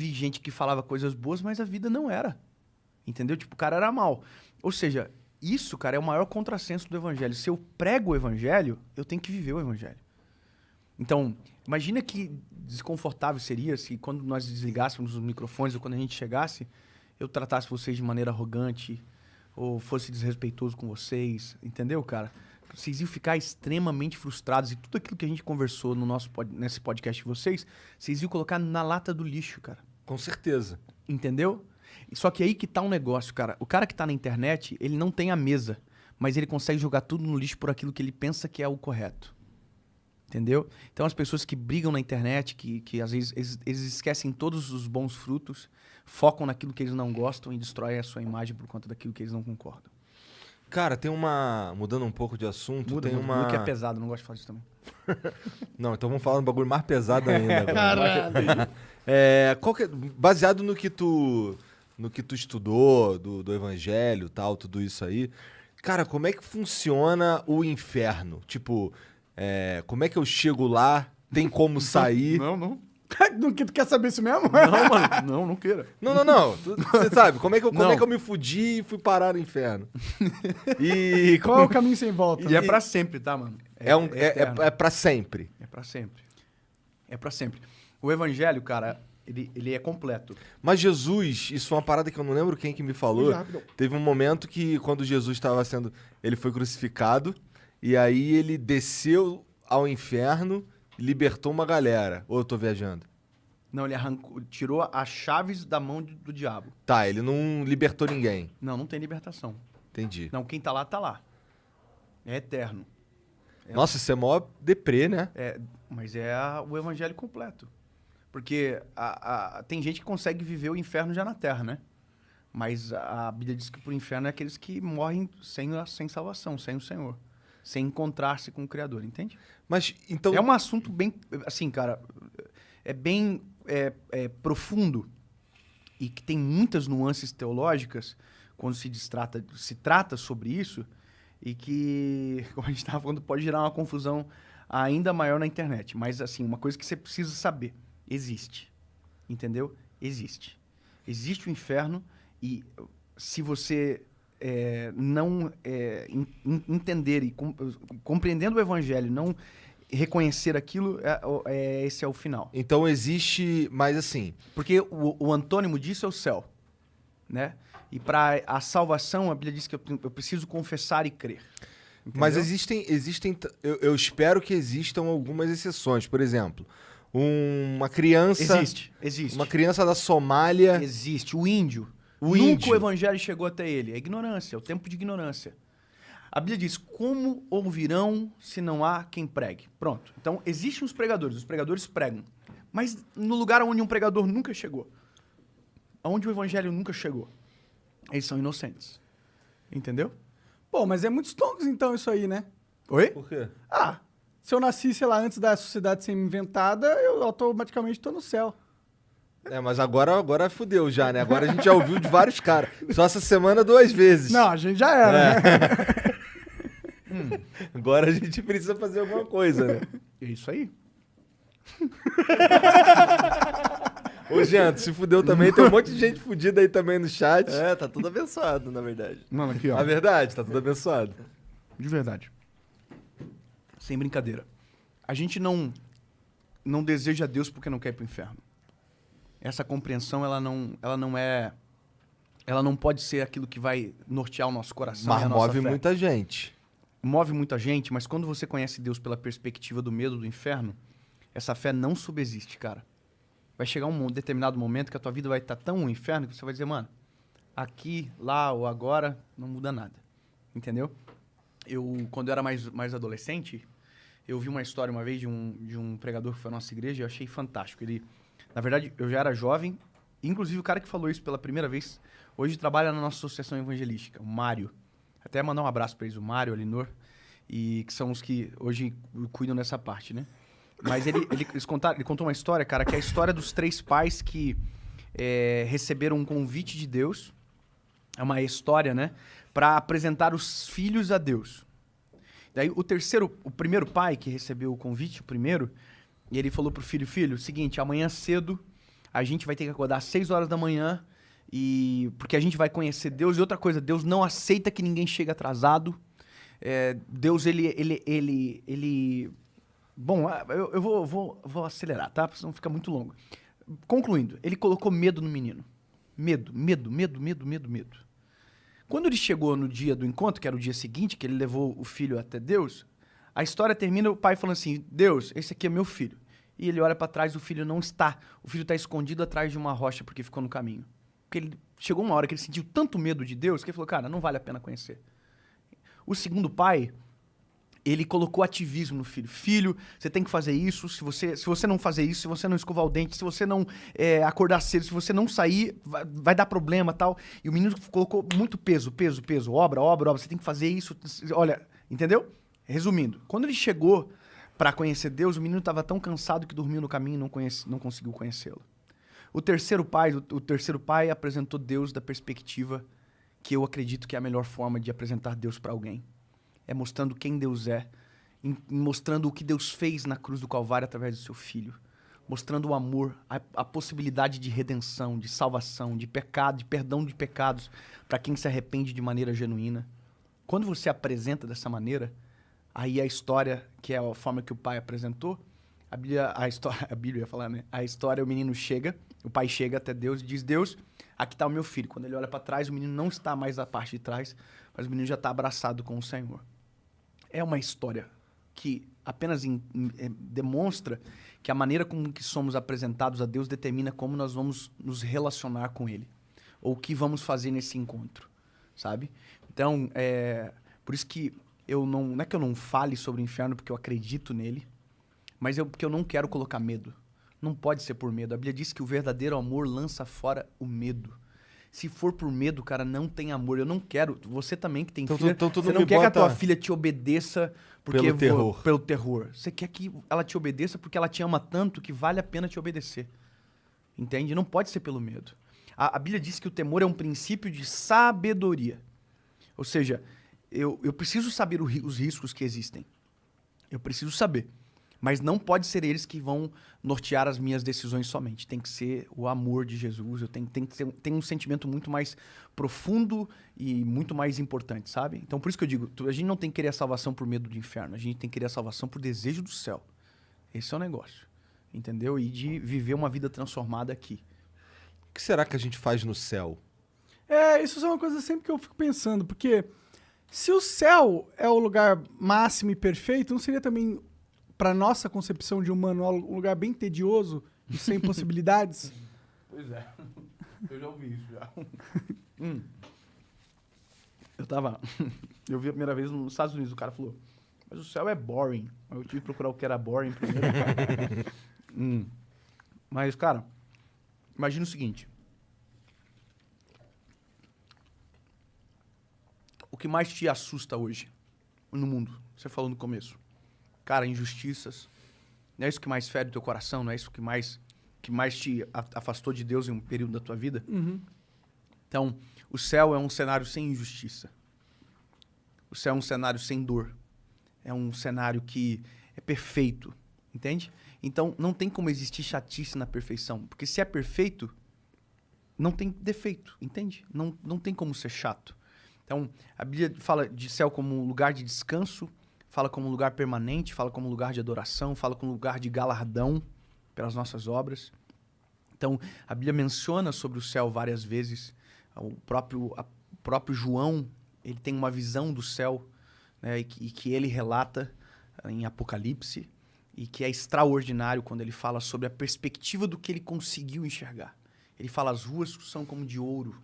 vi gente que falava coisas boas, mas a vida não era. Entendeu? Tipo, o cara era mal. Ou seja, isso, cara, é o maior contrassenso do evangelho. Se eu prego o evangelho, eu tenho que viver o evangelho. Então, imagina que desconfortável seria se quando nós desligássemos os microfones ou quando a gente chegasse, eu tratasse vocês de maneira arrogante ou fosse desrespeitoso com vocês, entendeu, cara? Vocês iam ficar extremamente frustrados e tudo aquilo que a gente conversou no nesse podcast de vocês iam colocar na lata do lixo, cara. Com certeza. Entendeu? Só que aí que tá um negócio, cara. O cara que tá na internet, ele não tem a mesa, mas ele consegue jogar tudo no lixo por aquilo que ele pensa que é o correto. Entendeu? Então as pessoas que brigam na internet, que às vezes eles esquecem todos os bons frutos, focam naquilo que eles não gostam e destroem a sua imagem por conta daquilo que eles não concordam. Cara, tem uma... Mudando um pouco de assunto, tem uma... que é pesado, não gosto de falar disso também. Não, então vamos falar um bagulho mais pesado ainda. Caralho. Baseado no que tu estudou, do evangelho e tal, tudo isso aí. Cara, como é que funciona o inferno? Tipo, como é que eu chego lá? Tem como sair? Não. Tu quer saber isso mesmo? Não, mano. Não queira. Não. Você sabe, como é que eu me fudi e fui parar no inferno? E Qual é o caminho sem volta? E é pra sempre, tá, mano? É pra sempre. É pra sempre. É pra sempre. O evangelho, cara, ele é completo. Mas Jesus, isso foi uma parada que eu não lembro quem que me falou. Rápido. Teve um momento que quando Jesus estava sendo... Ele foi crucificado e aí ele desceu ao inferno e libertou uma galera. Ou eu tô viajando? Não, ele tirou as chaves da mão do diabo. Tá, ele não libertou ninguém. Não tem libertação. Entendi. Não, quem tá lá, tá lá. É eterno. Nossa, isso é mó deprê, né? Mas é o evangelho completo. Porque tem gente que consegue viver o inferno já na Terra, né? Mas a Bíblia diz que pro inferno é aqueles que morrem sem salvação, sem o Senhor. Sem encontrar-se com o Criador, entende? Mas, então... É um assunto bem... Assim, cara... É bem profundo e que tem muitas nuances teológicas quando se trata sobre isso e que, como a gente estava falando, pode gerar uma confusão ainda maior na internet. Mas, assim, uma coisa que você precisa saber. Existe. Entendeu? Existe. Existe o inferno e se você não entender e compreendendo o evangelho, não reconhecer aquilo, esse é o final. Então existe, mas assim... Porque o antônimo disso é o céu, né? E para a salvação, a Bíblia diz que eu preciso confessar e crer. Entendeu? Mas existem eu espero que existam algumas exceções. Por exemplo, uma criança... Existe. Uma criança da Somália... Existe. O índio. Índio. O evangelho chegou até ele. É ignorância, é o tempo de ignorância. A Bíblia diz, como ouvirão se não há quem pregue? Pronto. Então, existem os pregadores pregam. Mas no lugar onde um pregador nunca chegou, onde o evangelho nunca chegou, eles são inocentes. Entendeu? Pô, mas é muito stonks então isso aí, né? Oi? Por quê? Se eu nasci, sei lá, antes da sociedade ser inventada, eu automaticamente tô no céu. Mas agora fudeu já, né? Agora a gente já ouviu de vários caras. Só essa semana 2 vezes. Não, a gente já era, né? Agora a gente precisa fazer alguma coisa, né? É isso aí. Ô, Jean, tu se fudeu também. Tem um monte de gente fudida aí também no chat. Tá tudo abençoado, na verdade. Mano, aqui, ó. A verdade, tá tudo abençoado. De verdade. Sem brincadeira. A gente não deseja Deus porque não quer ir pro inferno. Essa compreensão, ela não pode ser aquilo que vai nortear o nosso coração. Mas e a nossa move fé. muita gente. Move muita gente, mas quando você conhece Deus pela perspectiva do medo do inferno, essa fé não subsiste, cara. Vai chegar um determinado momento que a tua vida vai estar tão no inferno que você vai dizer, mano, aqui, lá ou agora, não muda nada. Entendeu? Quando eu era mais adolescente, eu vi uma história uma vez de um pregador que foi à nossa igreja e eu achei fantástico. Na verdade, eu já era jovem, inclusive o cara que falou isso pela primeira vez, hoje trabalha na nossa associação evangelística, o Mário. Até mandar um abraço para eles, o Mário, a Elinor, e que são os que hoje cuidam dessa parte, né? Mas ele contou uma história, cara, que é a história dos 3 pais que receberam um convite de Deus, é uma história, né? Para apresentar os filhos a Deus. Daí o primeiro pai que recebeu o convite, e ele falou pro filho, seguinte, amanhã cedo a gente vai ter que acordar às 6 horas da manhã, porque a gente vai conhecer Deus. E outra coisa, Deus não aceita que ninguém chegue atrasado. Deus, ele... Bom, eu vou acelerar, tá? Senão fica muito longo. Concluindo, ele colocou medo no menino. Medo. Quando ele chegou no dia do encontro, que era o dia seguinte, que ele levou o filho até Deus, a história termina o pai falando assim, Deus, esse aqui é meu filho. E ele olha para trás, o filho não está. O filho está escondido atrás de uma rocha porque ficou no caminho. Porque ele chegou uma hora que ele sentiu tanto medo de Deus que ele falou, cara, não vale a pena conhecer. O segundo pai, ele colocou ativismo no filho. Filho, você tem que fazer isso. Se você não fazer isso, se você não escovar o dente, se você não acordar cedo, se você não sair, vai dar problema, tal. E o menino colocou muito peso. Obra. Você tem que fazer isso. Olha, entendeu? Resumindo, quando ele chegou para conhecer Deus, o menino estava tão cansado que dormiu no caminho e não conseguiu conhecê-lo. O terceiro pai apresentou Deus da perspectiva que eu acredito que é a melhor forma de apresentar Deus para alguém. É mostrando quem Deus é, mostrando o que Deus fez na cruz do Calvário através do seu Filho, mostrando o amor, a possibilidade de redenção, de salvação, de pecado, de perdão de pecados para quem se arrepende de maneira genuína. Quando você apresenta dessa maneira, aí a história, que é a forma que o pai apresentou, a Bíblia ia falar, né? A história, o menino chega, o pai chega até Deus e diz, Deus, aqui está o meu filho. Quando ele olha para trás, o menino não está mais na parte de trás, mas o menino já está abraçado com o Senhor. É uma história que apenas demonstra que a maneira como que somos apresentados a Deus determina como nós vamos nos relacionar com Ele, ou o que vamos fazer nesse encontro, sabe? Então, por isso que não é que eu não fale sobre o inferno porque eu acredito nele, mas porque eu não quero colocar medo. Não pode ser por medo. A Bíblia diz que o verdadeiro amor lança fora o medo. Se for por medo, cara, não tem amor. Eu não quero. Você também que tem filha, você não quer que a tua filha te obedeça pelo terror. Você quer que ela te obedeça porque ela te ama tanto que vale a pena te obedecer. Entende? Não pode ser pelo medo. A Bíblia diz que o temor é um princípio de sabedoria. Ou seja, eu preciso saber os riscos que existem. Eu preciso saber. Mas não pode ser eles que vão nortear as minhas decisões somente. Tem que ser o amor de Jesus. Eu tenho um sentimento muito mais profundo e muito mais importante, sabe? Então, por isso que eu digo, a gente não tem que querer a salvação por medo do inferno. A gente tem que querer a salvação por desejo do céu. Esse é o negócio. Entendeu? E de viver uma vida transformada aqui. O que será que a gente faz no céu? Isso é uma coisa sempre que eu fico pensando. Porque se o céu é o lugar máximo e perfeito, não seria também, para nossa concepção de humano, um lugar bem tedioso e sem possibilidades? Pois é. Eu já ouvi isso já. Eu vi a primeira vez nos Estados Unidos, o cara falou, mas o céu é boring. Aí eu tive que procurar o que era boring primeiro. Mas, cara, imagina o seguinte. O que mais te assusta hoje no mundo? Você falou no começo. Cara, injustiças. Não é isso que mais fere o teu coração? Não é isso que mais te afastou de Deus em um período da tua vida? Uhum. Então, o céu é um cenário sem injustiça. O céu é um cenário sem dor. É um cenário que é perfeito. Entende? Então, não tem como existir chatice na perfeição. Porque se é perfeito, não tem defeito. Entende? Não tem como ser chato. Então, a Bíblia fala de céu como um lugar de descanso, fala como um lugar permanente, fala como um lugar de adoração, fala como um lugar de galardão pelas nossas obras. Então, a Bíblia menciona sobre o céu várias vezes. O próprio João, ele tem uma visão do céu, né, e que ele relata em Apocalipse, e que é extraordinário quando ele fala sobre a perspectiva do que ele conseguiu enxergar. Ele fala, as ruas são como de ouro.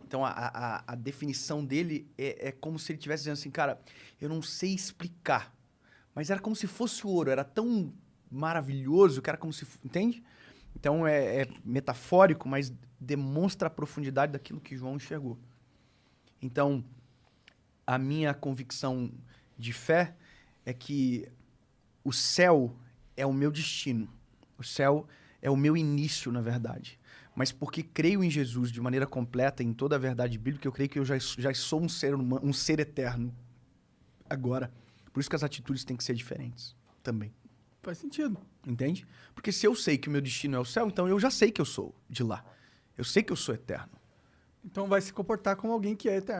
Então, a definição dele é como se ele estivesse dizendo assim, cara, eu não sei explicar, mas era como se fosse ouro, era tão maravilhoso que era como se... Entende? Então, é metafórico, mas demonstra a profundidade daquilo que João enxergou. Então, a minha convicção de fé é que o céu é o meu destino. O céu é o meu início, na verdade. Mas porque creio em Jesus de maneira completa, em toda a verdade bíblica, eu creio que eu já sou um ser eterno agora. Por isso que as atitudes têm que ser diferentes também. Faz sentido. Entende? Porque se eu sei que o meu destino é o céu, então eu já sei que eu sou de lá. Eu sei que eu sou eterno. Então vai se comportar como alguém que é eterno.